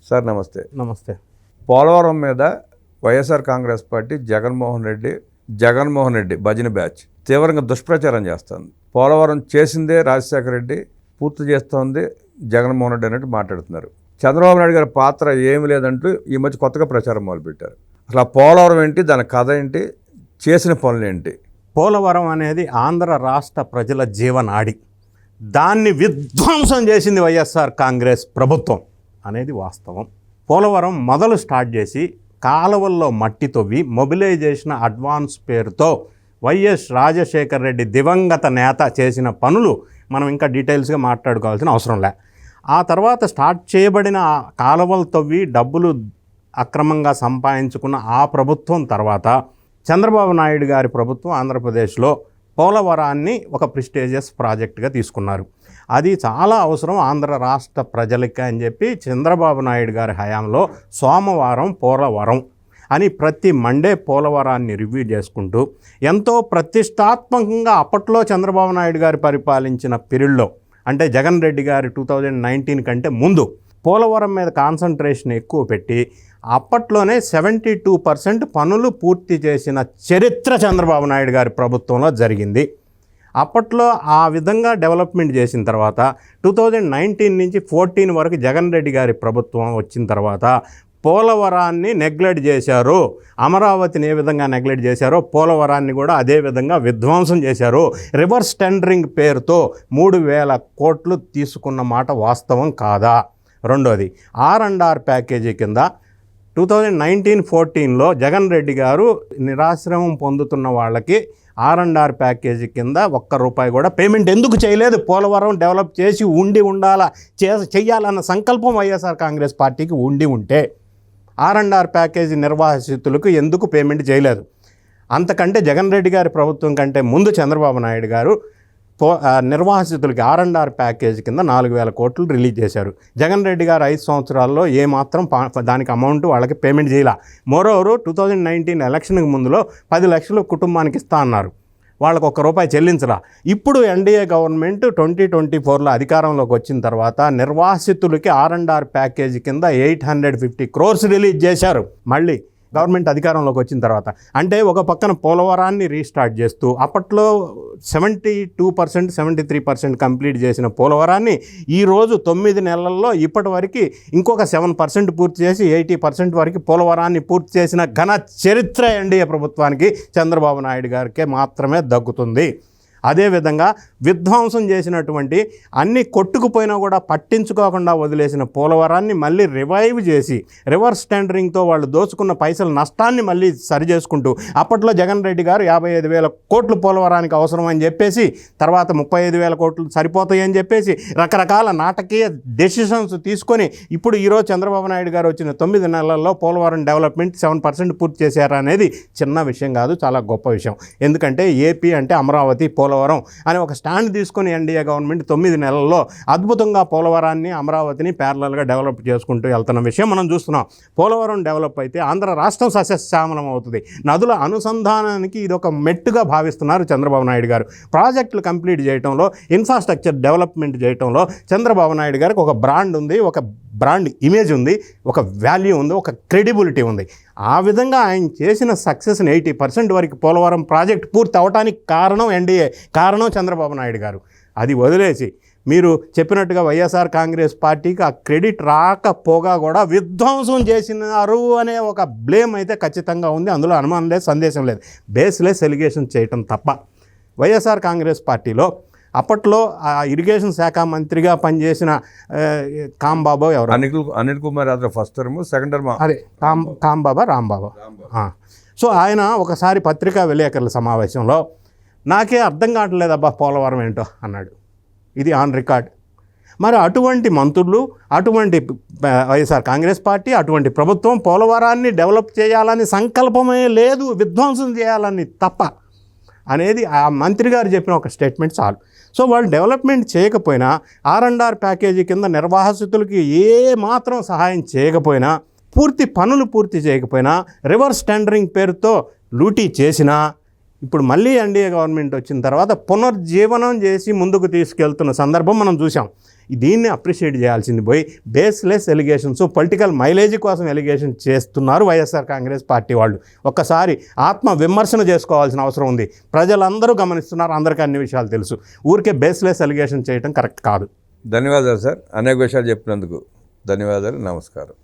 Sir నమస్తే. నమస్తే. పోలవరం మీద వైఎస్ఆర్ కాంగ్రెస్ పార్టీ జగన్మోహన్ రెడ్డి భజన బ్యాచ్ తీవ్రంగా దుష్ప్రచారం చేస్తుంది. పోలవరం చేసిందే రాజశేఖర రెడ్డి, పూర్తి చేస్తోంది జగన్మోహన్ రెడ్డి అన్నట్టు మాట్లాడుతున్నారు. చంద్రబాబు నాయుడు గారి పాత్ర ఏమి లేదంటూ ఈ మధ్య కొత్తగా ప్రచారం మొదలుపెట్టారు. అసలు ఆ పోలవరం ఏంటి, దాని కథ ఏంటి, చేసిన పనులు ఏంటి? పోలవరం అనేది ఆంధ్ర రాష్ట్ర ప్రజల జీవనాడి. దాన్ని విధ్వంసం చేసింది వైఎస్ఆర్ కాంగ్రెస్ ప్రభుత్వం అనేది వాస్తవం. పోలవరం మొదలు స్టార్ట్ చేసి కాలువల్లో మట్టి తవ్వి మొబిలైజేషన్ అడ్వాన్స్ పేరుతో వైఎస్ రాజశేఖర రెడ్డి దివంగత నేత చేసిన పనులు మనం ఇంకా డీటెయిల్స్గా మాట్లాడుకోవాల్సిన అవసరం లే. ఆ తర్వాత స్టార్ట్ చేయబడిన కాలువలు తవ్వి డబ్బులు అక్రమంగా సంపాదించుకున్న ఆ ప్రభుత్వం తర్వాత చంద్రబాబు నాయుడు గారి ప్రభుత్వం ఆంధ్రప్రదేశ్లో పోలవరాన్ని ఒక ప్రెస్టీజియస్ ప్రాజెక్టుగా తీసుకున్నారు. అది చాలా అవసరం ఆంధ్ర రాష్ట్ర ప్రజలకి అని చెప్పి చంద్రబాబు నాయుడు గారి హయాంలో సోమవారం పోలవరం అని ప్రతి మండే పోలవరాన్ని రివ్యూ చేసుకుంటూ ఎంతో ప్రతిష్టాత్మకంగా అప్పట్లో చంద్రబాబు నాయుడు గారు పరిపాలించిన పీరియడ్లో, అంటే జగన్ రెడ్డి గారి 2019 కంటే ముందు పోలవరం మీద కాన్సన్ట్రేషన్ ఎక్కువ పెట్టి అప్పట్లోనే 72% పనులు పూర్తి చేసిన చరిత్ర చంద్రబాబు నాయుడు గారి ప్రభుత్వంలో జరిగింది. అప్పట్లో ఆ విధంగా డెవలప్మెంట్ చేసిన తర్వాత 2019 నుంచి 14 వరకు జగన్ రెడ్డి గారి ప్రభుత్వం వచ్చిన తర్వాత పోలవరాన్ని నెగ్లెక్ట్ చేశారు. అమరావతిని ఏ విధంగా నెగ్లెక్ట్ చేశారో పోలవరాన్ని కూడా అదే విధంగా విధ్వంసం చేశారు. రివర్స్ టెండరింగ్ పేరుతో 3,000 కోట్లు తీసుకున్న మాట వాస్తవం కాదా? రెండోది, R&R ప్యాకేజీ కింద 2019-14లో జగన్ రెడ్డి గారు నిరాశ్రమం పొందుతున్న వాళ్ళకి R&R ప్యాకేజీ కింద ₹1 కూడా పేమెంట్ ఎందుకు చేయలేదు? పోలవరం డెవలప్ చేసి చెయ్యాలన్న సంకల్పం వైఎస్ఆర్ కాంగ్రెస్ పార్టీకి ఉంటే R&R ప్యాకేజీ నిర్వాసితులకు ఎందుకు పేమెంట్ చేయలేదు? అంతకంటే జగన్ రెడ్డి గారి ప్రభుత్వం కంటే ముందు చంద్రబాబు నాయుడు గారు నిర్వాసితులకి R&R ప్యాకేజ్ కింద 4,000 కోట్లు రిలీజ్ చేశారు. జగన్ రెడ్డి గారు 5 సంవత్సరాల్లో ఏమాత్రం దానికి అమౌంట్ వాళ్ళకి పేమెంట్ చేయాల. మోరోవరు 2019 ఎలక్షన్కి ముందులో 10 లక్షలు కుటుంబానికి ఇస్తా అన్నారు. వాళ్ళకు ₹1 చెల్లించరా. ఇప్పుడు ఎన్డీఏ గవర్నమెంట్ 2024లో అధికారంలోకి వచ్చిన తర్వాత నిర్వాసితులకి R&R ప్యాకేజీ కింద 850 crores రిలీజ్ చేశారు. మళ్ళీ గవర్నమెంట్ అధికారంలోకి వచ్చిన తర్వాత అంటే ఒక పక్కన పోలవరాన్ని రీస్టార్ట్ చేస్తూ అప్పట్లో 72%, 73% కంప్లీట్ చేసిన పోలవరాన్ని ఈరోజు 9 నెలల్లో ఇప్పటి వరకు ఇంకొక 7% పూర్తి చేసి 80% వరకు పోలవరాన్ని పూర్తి చేసిన ఘన చరిత్ర ఎన్డీఏ ప్రభుత్వానికి చంద్రబాబు నాయుడు గారికే మాత్రమే దక్కుతుంది. అదేవిధంగా విధ్వంసం చేసినటువంటి అన్ని కొట్టుకుపోయినా కూడా పట్టించుకోకుండా వదిలేసిన పోలవరాన్ని మళ్ళీ రివైవ్ చేసి రివర్స్ టెండరింగ్తో వాళ్ళు దోచుకున్న పైసల నష్టాన్ని మళ్ళీ సరిచేసుకుంటూ అప్పట్లో జగన్ రెడ్డి గారు 55,000 కోట్లు పోలవరానికి అవసరం అని చెప్పేసి తర్వాత 35,000 కోట్లు సరిపోతాయని చెప్పేసి రకరకాల నాటకీయ డెసిషన్స్ తీసుకొని ఇప్పుడు ఈరోజు చంద్రబాబు నాయుడు గారు వచ్చిన 9 నెలల్లో పోలవరం డెవలప్మెంట్ 7% పూర్తి చేశారు అనేది చిన్న విషయం కాదు, చాలా గొప్ప విషయం. ఎందుకంటే ఏపీ అంటే అమరావతి, పోలవరం అని ఒక స్టాండ్ తీసుకొని ఎన్డీఏ గవర్నమెంట్ 9 నెలల్లో అద్భుతంగా పోలవరాన్ని, అమరావతిని ప్యారలల్గా డెవలప్ చేసుకుంటూ వెళ్తున్న విషయం మనం చూస్తున్నాం. పోలవరం డెవలప్ అయితే ఆంధ్ర రాష్ట్రం సస్యశ్యామలం అవుతుంది. నదుల అనుసంధానానికి ఇది ఒక మెట్టుగా భావిస్తున్నారు చంద్రబాబు నాయుడు గారు. ప్రాజెక్టులు కంప్లీట్ చేయడంలో, ఇన్ఫ్రాస్ట్రక్చర్ డెవలప్మెంట్ చేయడంలో చంద్రబాబు నాయుడు గారికి ఒక బ్రాండ్ ఉంది, ఒక బ్రాండ్ ఇమేజ్ ఉంది, ఒక వాల్యూ ఉంది, ఒక క్రెడిబిలిటీ ఉంది. ఆ విధంగా ఆయన చేసిన సక్సెస్ని 80% వరకు పోలవరం ప్రాజెక్ట్ పూర్తి అవడానికి కారణం ఎన్డీఏ, కారణం చంద్రబాబు నాయుడు గారు. అది వదిలేసి మీరు చెప్పినట్టుగా వైఎస్ఆర్ కాంగ్రెస్ పార్టీకి ఆ క్రెడిట్ రాకపోగా కూడా విధ్వంసం చేసినారు అనే ఒక బ్లేమ్ అయితే ఖచ్చితంగా ఉంది. అందులో అనుమానం లేదు, సందేశం లేదు. బేస్లెస్ ఎలిగేషన్ చేయటం తప్ప. వైఎస్ఆర్ కాంగ్రెస్ పార్టీలో అప్పట్లో ఆ ఇరిగేషన్ శాఖ మంత్రిగా పనిచేసిన కాంబాబు ఎవరు, Anil Kumar Yadav first term, second term అదే కాంబాబా రాంబాబా. సో ఆయన ఒకసారి పత్రికా విలేకరుల సమావేశంలో నాకే అర్థం కావట్లేదు అబ్బా పోలవరం ఏంటో అన్నాడు. ఇది ఆన్ రికార్డ్. మరి అటువంటి మంత్రులు, అటువంటి వైఎస్ఆర్ కాంగ్రెస్ పార్టీ, అటువంటి ప్రభుత్వం పోలవరాన్ని డెవలప్ చేయాలని సంకల్పమే లేదు, విధ్వంసం చేయాలని తప్ప అనేది ఆ మంత్రి గారు చెప్పిన ఒక స్టేట్మెంట్ చాలు. సో వాళ్ళు డెవలప్మెంట్ చేయకపోయినా, R&R ప్యాకేజీ కింద నిర్వాసితులకి ఏ మాత్రం సహాయం చేయకపోయినా, పనులు పూర్తి చేయకపోయినా, రివర్స్ టెండరింగ్ పేరుతో లూటీ చేసినా, ఇప్పుడు మళ్ళీ ఎన్డీఏ గవర్నమెంట్ వచ్చిన తర్వాత పునర్జీవనం చేసి ముందుకు తీసుకెళ్తున్న సందర్భం మనం చూసాం. దీన్ని అప్రిషియేట్ చేయాల్సింది పోయి బేస్లెస్ ఎలిగేషన్స్, పొలిటికల్ మైలేజ్ కోసం ఎలిగేషన్ చేస్తున్నారు వైఎస్ఆర్ కాంగ్రెస్ పార్టీ వాళ్ళు. ఒక్కసారి ఆత్మ విమర్శన చేసుకోవాల్సిన అవసరం ఉంది. ప్రజలందరూ గమనిస్తున్నారు, అందరికీ అన్ని విషయాలు తెలుసు. ఊరికే బేస్లెస్ ఎలిగేషన్ చేయడం కరెక్ట్ కాదు. ధన్యవాదాలు సార్, అనేక విషయాలు చెప్పినందుకు ధన్యవాదాలు. నమస్కారం.